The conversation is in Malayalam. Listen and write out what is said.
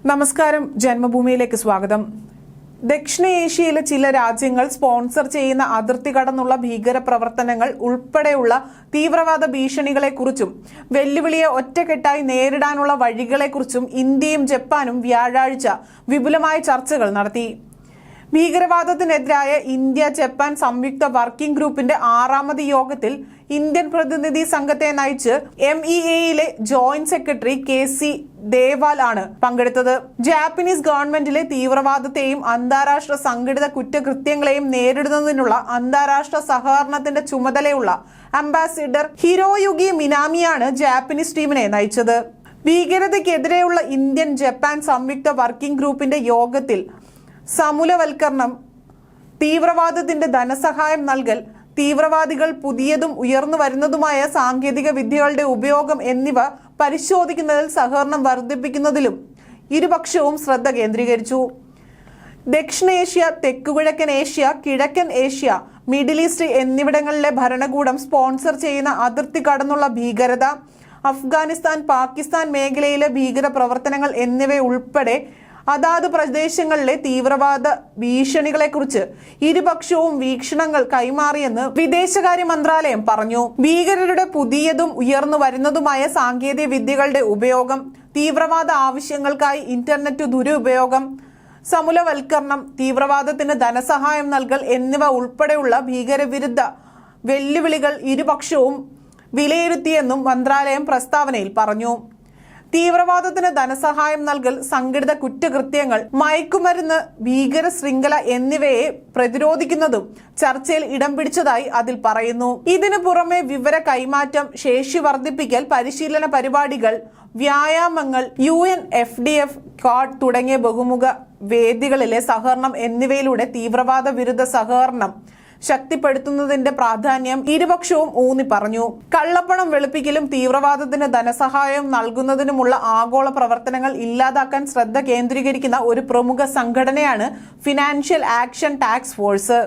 നമസ്കാരം, ജന്മഭൂമിയിലേക്ക് സ്വാഗതം. ദക്ഷിണേഷ്യയിലെ ചില രാജ്യങ്ങൾ സ്പോൺസർ ചെയ്യുന്ന അതിർത്തി കടന്നുള്ള ഭീകര പ്രവർത്തനങ്ങൾ ഉൾപ്പെടെയുള്ള തീവ്രവാദ ഭീഷണികളെക്കുറിച്ചും വെല്ലുവിളിയെ ഒറ്റക്കെട്ടായി നേരിടാനുള്ള വഴികളെക്കുറിച്ചും ഇന്ത്യയും ജപ്പാനും വ്യാഴാഴ്ച വിപുലമായ ചർച്ചകൾ നടത്തി. ഭീകരവാദത്തിനെതിരായ ഇന്ത്യ ജപ്പാൻ സംയുക്ത വർക്കിംഗ് ഗ്രൂപ്പിന്റെ 6ാമത് യോഗത്തിൽ ഇന്ത്യൻ പ്രതിനിധി സംഘത്തെ നയിച്ച് MEAയിലെ ജോയിന്റ് സെക്രട്ടറി KC ദേവാൽ ആണ് പങ്കെടുത്തത്. ജാപ്പനീസ് ഗവൺമെന്റിലെ തീവ്രവാദത്തെയും അന്താരാഷ്ട്ര സംഘടിത കുറ്റകൃത്യങ്ങളെയും നേരിടുന്നതിനുള്ള അന്താരാഷ്ട്ര സഹകരണത്തിന്റെ ചുമതലയുള്ള അംബാസിഡർ ഹിരോയുഗി മിനാമിയാണ് ജാപ്പനീസ് ടീമിനെ നയിച്ചത്. ഭീകരതയ്ക്കെതിരെയുള്ള ഇന്ത്യൻ ജപ്പാൻ സംയുക്ത വർക്കിംഗ് ഗ്രൂപ്പിന്റെ യോഗത്തിൽ സമൂലവൽക്കരണം, തീവ്രവാദത്തിന്റെ ധനസഹായം നൽകൽ, തീവ്രവാദികൾ പുതിയതും ഉയർന്നു വരുന്നതുമായ സാങ്കേതിക വിദ്യകളുടെ ഉപയോഗം എന്നിവ പരിശോധിക്കുന്നതിൽ സഹകരണം വർദ്ധിപ്പിക്കുന്നതിലും ഇരുപക്ഷവും ശ്രദ്ധ കേന്ദ്രീകരിച്ചു. ദക്ഷിണേഷ്യ, തെക്കുകിഴക്കൻ ഏഷ്യ, കിഴക്കൻ ഏഷ്യ, മിഡിൽ ഈസ്റ്റ് എന്നിവിടങ്ങളിലെ ഭരണകൂടം സ്പോൺസർ ചെയ്യുന്ന അതിർത്തി കടന്നുള്ള ഭീകരത, അഫ്ഗാനിസ്ഥാൻ, പാകിസ്ഥാൻ മേഖലയിലെ ഭീകര പ്രവർത്തനങ്ങൾ എന്നിവ ഉൾപ്പെടെ അതാത് പ്രദേശങ്ങളിലെ തീവ്രവാദ ഭീഷണികളെക്കുറിച്ച് ഇരുപക്ഷവും വീക്ഷണങ്ങൾ കൈമാറിയെന്ന് വിദേശകാര്യ മന്ത്രാലയം പറഞ്ഞു. ഭീകരരുടെ പുതിയതും ഉയർന്നു വരുന്നതുമായ സാങ്കേതിക വിദ്യകളുടെ ഉപയോഗം, തീവ്രവാദ ആവശ്യങ്ങൾക്കായി ഇന്റർനെറ്റ് ദുരുപയോഗം, സമൂലവൽക്കരണം, തീവ്രവാദത്തിന് ധനസഹായം നൽകൽ എന്നിവ ഉൾപ്പെടെയുള്ള ഭീകരവിരുദ്ധ വെല്ലുവിളികൾ ഇരുപക്ഷവും വിലയിരുത്തിയെന്നും മന്ത്രാലയം പ്രസ്താവനയിൽ പറഞ്ഞു. തീവ്രവാദത്തിന് ധനസഹായം നൽകൽ, സംഘടിത കുറ്റകൃത്യങ്ങൾ, മയക്കുമരുന്ന്, ഭീകര ശൃംഖല എന്നിവയെ പ്രതിരോധിക്കുന്നതും ചർച്ചയിൽ ഇടം പിടിച്ചതായി അതിൽ പറയുന്നു. ഇതിനു പുറമെ വിവര കൈമാറ്റം, ശേഷി വർദ്ധിപ്പിക്കൽ, പരിശീലന പരിപാടികൾ, വ്യായാമങ്ങൾ, UNFDF ക്വാഡ് തുടങ്ങിയ ബഹുമുഖ വേദികളിലെ സഹകരണം എന്നിവയിലൂടെ തീവ്രവാദ വിരുദ്ധ സഹകരണം ശക്തിപ്പെടുത്തുന്നതിന്റെ പ്രാധാന്യം ഇരുപക്ഷവും ഊന്നി പറഞ്ഞു. കള്ളപ്പണം വെളുപ്പിക്കലും തീവ്രവാദത്തിന് ധനസഹായം നൽകുന്നതിനുമുള്ള ആഗോള പ്രവർത്തനങ്ങൾ ഇല്ലാതാക്കാൻ ശ്രദ്ധ കേന്ദ്രീകരിക്കുന്ന ഒരു പ്രമുഖ സംഘടനയാണ് ഫിനാൻഷ്യൽ ആക്ഷൻ ടാസ്ക് ഫോഴ്സ്.